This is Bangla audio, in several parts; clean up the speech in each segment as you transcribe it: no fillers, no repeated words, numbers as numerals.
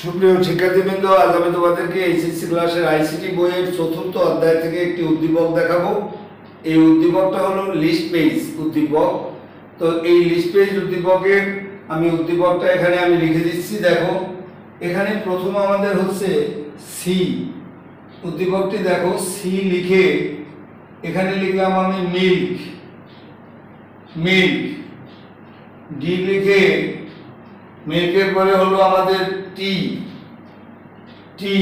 সুপ্রিয় শিক্ষার্থীবৃন্দ, আজ আমি তোমাদেরকে এইচএসসি ক্লাসের আইসিটি বইয়ের ৪র্থ অধ্যায় থেকে একটি উদ্দীপক দেখাবো। এই উদ্দীপকটা হলো লিস্ট পেজ উদ্দীপক। তো এই লিস্ট পেজ উদ্দীপকের আমি উদ্দীপকটা এখানে আমি লিখে দিচ্ছি। দেখো, এখানে প্রথম আমাদের হচ্ছে সি। উদ্দীপকটি দেখো, সি লিখে এখানে লিখলাম আমি মিল্ক, মিল্ক। ডি লিখে মিল্কের পরে হলো আমাদের টি, টি।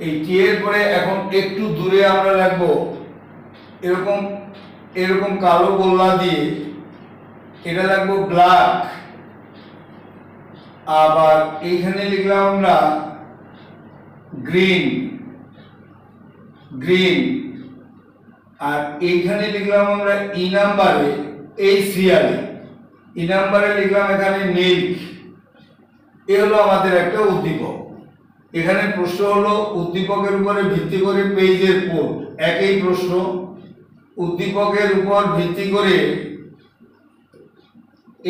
এই টি এর পরে এখন একটু দূরে আমরা রাখবো এরকম এরকম কালো গোল্লা দিয়ে, এটা রাখবো ব্ল্যাক। আবার এইখানে লিখলাম আমরা গ্রিন, গ্রিন। আর এইখানে লিখলাম আমরা ই নাম্বারে, এই সিরিয়ালে ই নাম্বারে লিখলাম এখানে মিল্ক। এ হলো আমাদের একটা উদ্দীপক। এখানে প্রশ্ন হলো উদ্দীপকের উপরে ভিত্তি করে পেজের কোড। একই প্রশ্ন, উদ্দীপকের উপর ভিত্তি করে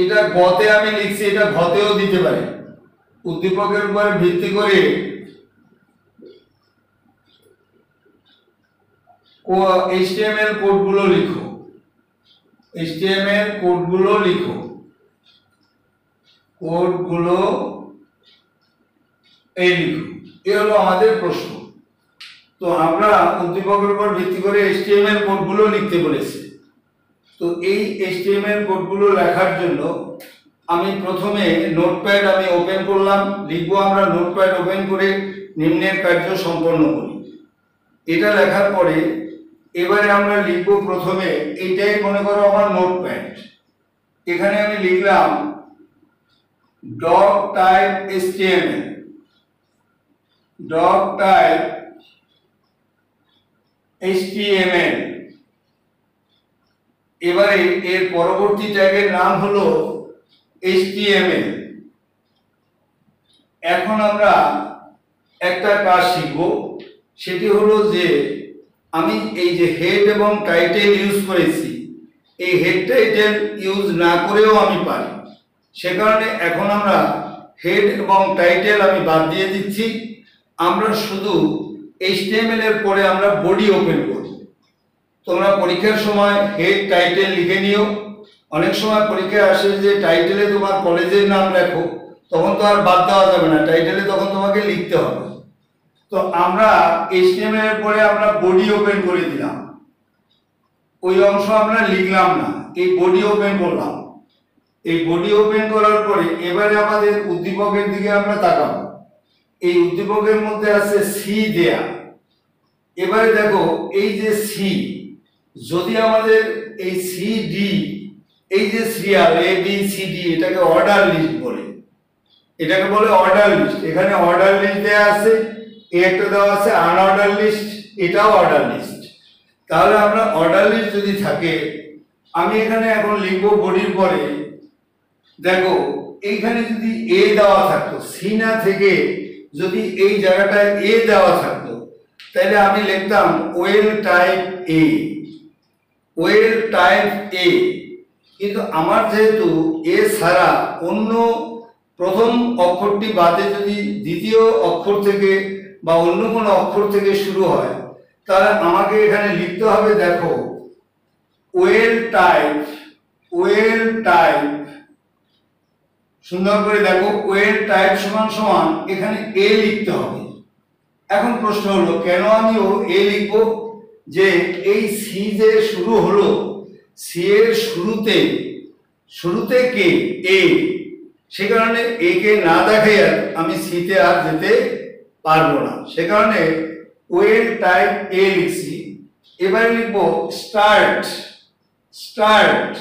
এটা গতে আমি লিখছি, এটা ঘতেও দিতে পারি। উদ্দীপকের উপর ভিত্তি করে HTML কোডগুলো লিখো, HTML কোডগুলো লিখো, কোডগুলো এই লিখো। এ হলো আমাদের প্রশ্ন। তো আমরা উদ্দীপকের উপর ভিত্তি করে HTML কোডগুলো লিখতে বলেছি। তো এই HTML কোডগুলো লেখার জন্য আমি প্রথমে নোটপ্যাড আমি ওপেন করলাম। লিখবো আমরা নোটপ্যাড ওপেন করে নিম্নের কার্য সম্পন্ন করি। এটা লেখার পরে এবারে আমরা লিখবো প্রথমে, এইটাই মনে করো আমার নোটপ্যাড। এখানে আমি লিখলাম doc type HTML, doc type HTML। এবারে এর পরবর্তী ট্যাগের নাম হলো HTML। এখন আমরা একটা কাজ শিখব, সেটি হলো যে আমি এই যে হেড এবং টাইটেল ইউজ করেছি, এই হেড টাইটেল ইউজ না করেও আমি পারি। সে কারণে এখন আমরা হেড এবং টাইটেল আমি বাদ দিয়ে দিচ্ছি। আমরা শুধু HTML এর পরে আমরা বডি ওপেন করব। তোমরা পরীক্ষার সময় হেড টাইটেল লিখে নিও। অনেক সময় পরীক্ষায় আসে যে টাইটেলে তোমার কলেজের নাম লেখো, তখন তো আর বাদ দেওয়া যাবে না, টাইটেলে তখন তোমাকে লিখতে হবে। তো আমরা HTML এর পরে আমরা বডি ওপেন করে দিলাম, ওই অংশ আমরা লিখলাম না, এই বডি ওপেন করলাম। এই বডি ওপেন করার পরে এবারে আমাদের উদ্দীপকের দিকে আমরা তাকাবো। এই উদ্দীপকের মধ্যে আছে সি দেয়া। এবারে দেখো, এই যে সি, যদি আমাদের এই সি ডি, এই যে সিরিয়াল ABCD, এটাকে অর্ডার লিস্ট বলে, এটাকে বলে অর্ডার লিস্ট। এখানে অর্ডার লিস্ট দেয়া আছে, একটা দেওয়া আছে আনঅর্ডার লিস্ট, এটাও অর্ডার লিস্ট। তাহলে আমরা অর্ডার লিস্ট যদি থাকে, আমি এখানে এখন লিখবো বডির পরে। দেখো, এইখানে যদি এ দেওয়া থাকতো, সি না থেকে যদি এই জায়গাটায় এ দেওয়া থাকতো, তাহলে আমি লিখতাম ওয়েল টাইপ এ, ওয়েল টাইপ এ। কিন্তু আমার যেহেতু এ ছাড়া অন্য প্রথম অক্ষরটি বাদে যদি দ্বিতীয় অক্ষর থেকে বা অন্য কোনো অক্ষর থেকে শুরু হয়, তাহলে আমাকে এখানে লিখতে হবে, দেখো ওয়েল টাইপ, ওয়েল টাইপ। সুন্দর করে দেখো, ওয়েল টাইপ সমান সমান এখানে এ লিখতে হবে। এখন প্রশ্ন হলো, কেন আমি এ লিখবো? যে এই সি যে শুরু হলো, সি এর শুরুতে কে? এ। সে কারণে এ কে না দেখাই আমি সিতে আর যেতে পারবো না। সে কারণে ওয়েল টাইপ এ লিখছি। এবারে লিখবো স্টার্ট, স্টার্ট।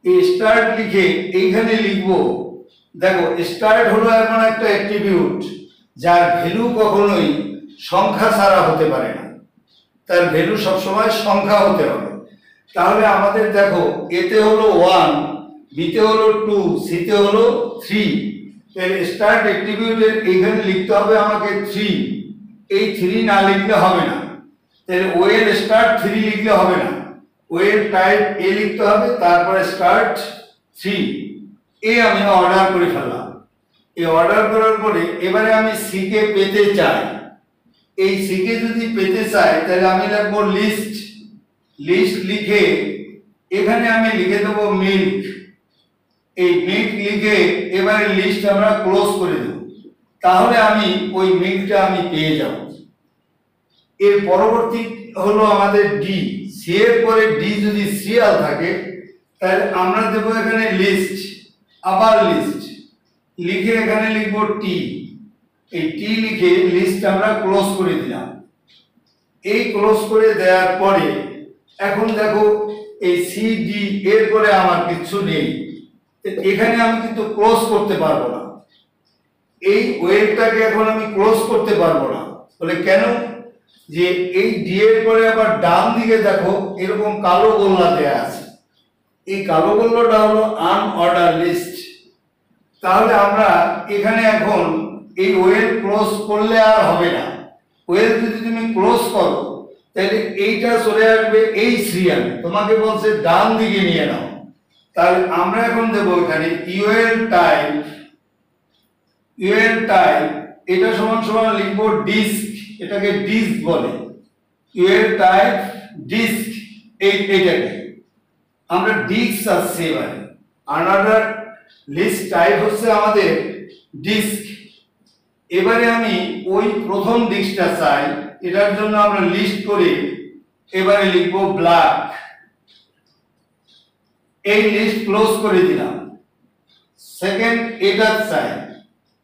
এই স্টার্ট লিখে এইখানে লিখবো, দেখো স্টার্ট হলো এমন একটা অ্যাট্রিবিউট যার ভ্যালু কখনোই সংখ্যা ছাড়া হতে পারে না, তার ভ্যালু সবসময় সংখ্যা হতে হবে। তাহলে আমাদের দেখো, এতে হলো 1, বিতে হলো 2, সিতে হলো 3। তাহলে স্টার্ট অ্যাট্রিবিউটের এইখানে লিখতে হবে আমাকে 3। এই 3 না লিখলে হবে না। তাহলে ওয়েল স্টার্ট 3 লিখলে হবে না, ওয়েল টাইপ এ লিখতে হবে, তারপরে স্টার্ট 3। এ আমি অর্ডার করে ফেললাম। এই অর্ডার করার পরে এবারে আমি সি কে পেতে চাই। এই সি কে যদি পেতে চাই তাহলে আমি লিখবো লিস্ট। লিস্ট লিখে এখানে আমি লিখে দেবো মিল্ক। এই মিল্ক লিখে এবারে লিস্ট আমরা ক্লোজ করে দেব। তাহলে আমি ওই মিল্কটা আমি পেয়ে যাব। এর পরবর্তী হলো আমাদের ডি। সি এর পরে ডি যদি সিরিয়াল থাকে তাহলে আমরা দেব এখানে লিস্ট, আবার লিস্ট লিখে এখানে লিখবো টি। এই টি লিখে লিস্ট আমরা ক্লোজ করে দিলাম। এই ক্লোজ করে দেওয়ার পরে এখন দেখো এই সি ডি এর পরে আমার কিছু নেই, এখানে আমি কিন্তু ক্লোজ করতে পারবো না। এই ওয়েবটাকে এখন আমি ক্লোজ করতে পারবো না। বলে কেন? যে এই ডি এর পরে আবার ডান দিকে দেখো এরকম কালো গোল্লা দেয়া আছে। এই কালো গোল্লাটা হলো আনঅর্ডার লিস্ট। তাহলে আমরা এখানে এখন এই ওয়েল ক্লোজ করলে আর হবে না। ওয়েল যদি তুমি ক্লোজ করো তাহলে এইটা চলে আসবে এই সিরিয়াল, তোমাকে বলছে ডান দিকে নিয়ে নাও। তাহলে আমরা এখন দেব এখানে ইউএল টাইপ। ইউএল টাইপ এটা সমান সমান লিখবো ডিস্ক, এটাকে ডিস্ক বলে। ইউএল টাইপ ডিস্ক, এইটাকে আমরা ডিস্ক আসছে। এবারে আনঅর্ডার লিস্ট টাইপ হচ্ছে আমাদের ডিস্ক। এবারে আমি ওই প্রথম ডিস্কটা চাই, এটার জন্য আমরা লিস্ট করে এবারে লিখবো ব্ল্যাক। এই লিস্ট ক্লোজ করে দিলাম। সেকেন্ড এটা চাই,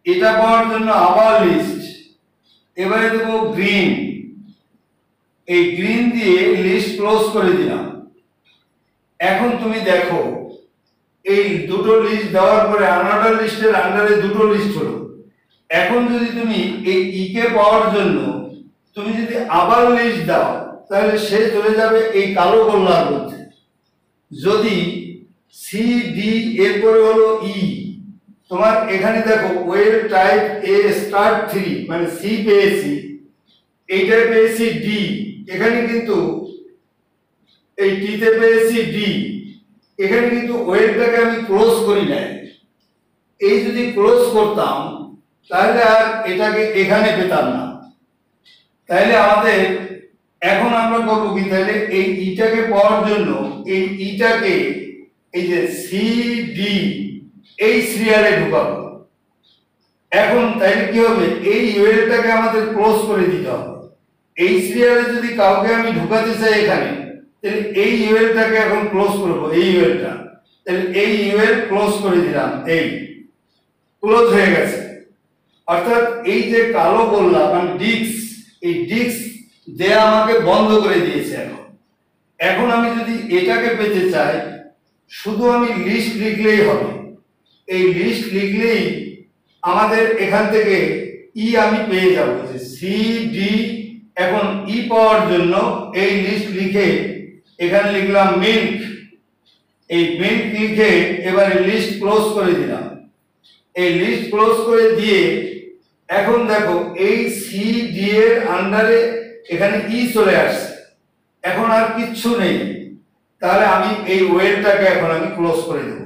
এটা পাওয়ার জন্য আবার লিস্ট, এবারে দেব গ্রিন। এই গ্রিন দিয়ে লিস্ট ক্লোজ করে দিলাম। এখন তুমি দেখো এই দুটো লিস্ট দেওয়ার পরে আনঅর্ডার লিস্টের আন্ডারে দুটো লিস্ট হলো। এখন যদি তুমি এই ই কে পাওয়ার জন্য তুমি যদি আবার লিস্ট দাও তাহলে সে চলে যাবে এই কালো গোল্লার মধ্যে। যদি সি ডি এর পরে হলো ই, তোমার এখানে দেখো ওয়েল টাইপ এ স্টার্ট 3 মানে সি পেয়েছি, এইটা পেয়েছি ডি, এখানে কিন্তু এই টি তে পেয়েছি ডি, এখানে কিন্তু ওয়েলটাকে আমি ক্লোজ করি নাই। এই যদি ক্লোজ করতাম তাহলে আর এটাকে এখানে পেতাম না। তাহলে আমাদের এখন আমরা করবো কি, তাহলে এই ইটাকে পাওয়ার জন্য এই ইটাকে এই যে সি ডি এই সিরিয়ালে ঢুকাবো। এখন তাইলে কি হবে, এই ইউএলটাকে আমাদের ক্লোজ করে দিতে হবে। এই সিরিয়ালে যদি কাউকে আমি ঢুকাতে চাই এখানে, তাহলে এই ইউএলটাকে এখন ক্লোজ করব। এই ইউএলটা, তাহলে এই ইউএল ক্লোজ করে দিলাম। এই ক্লোজ হয়ে গেছে। অর্থাৎ এই যে কালো গোল্লা মানে ডিস্ক, এই ডিস্ক দেয়া আমাকে বন্ধ করে দিয়েছে। এখন আমি যদি এটাকে পেতে চাই শুধু আমি লিস্ট লিখলেই হবে। এই লিস্ট লিখলেই আমাদের এখান থেকে ই আমি পেয়ে যাব। যে সি ডি, এখন ই পাওয়ার জন্য এই লিস্ট লিখে এখানে লিখলাম মিল্ক। এই মিল্ক লিখে এবারে লিস্ট ক্লোজ করে দিলাম। এই লিস্ট ক্লোজ করে দিয়ে এখন দেখো এই সি ডি এর আন্ডারে এখানে ই চলে আসছে, এখন আর কিচ্ছু নেই। তাহলে আমি এই ওয়েলটাকে এখন আমি ক্লোজ করে দেব।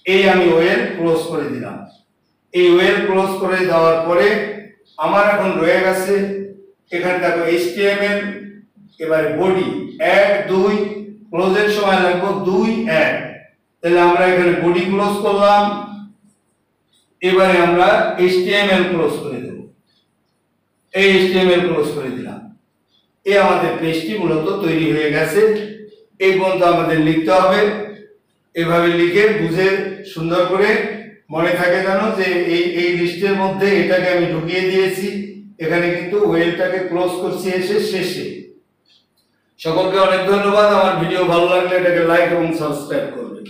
এই আমি ওয়েল ক্লোজ করে দিলাম। এই ওয়েল ক্লোজ করে দেওয়ার পরে আমার এখন রয়ে গেছে এখানে দেখো এইচটিএমএল, এবারে বডি 1 2 ক্লোজের সময় লাগবে 2 1। তাহলে আমরা এখানে বডি ক্লোজ করলাম। এবারে আমরা এইচটিএমএল ক্লোজ করে দেব। এই এইচটিএমএল ক্লোজ করে দিলাম। এই আমাদের পেজটি মূলত তৈরি হয়ে গেছে। এই পর্যন্ত আমাদের লিখতে হবে। এভাবে লিখে বুঝে সুন্দর করে মনে থাকে যেন যে এই লিস্টের মধ্যে এটাকে আমি ঢুকিয়ে দিয়েছি, এখানে কিন্তু ওয়েলটাকে ক্লোজ করছি এসে শেষে। সকলকে অনেক ধন্যবাদ। আমার ভিডিও ভালো লাগলে এটাকে লাইক এবং সাবস্ক্রাইব করবেন।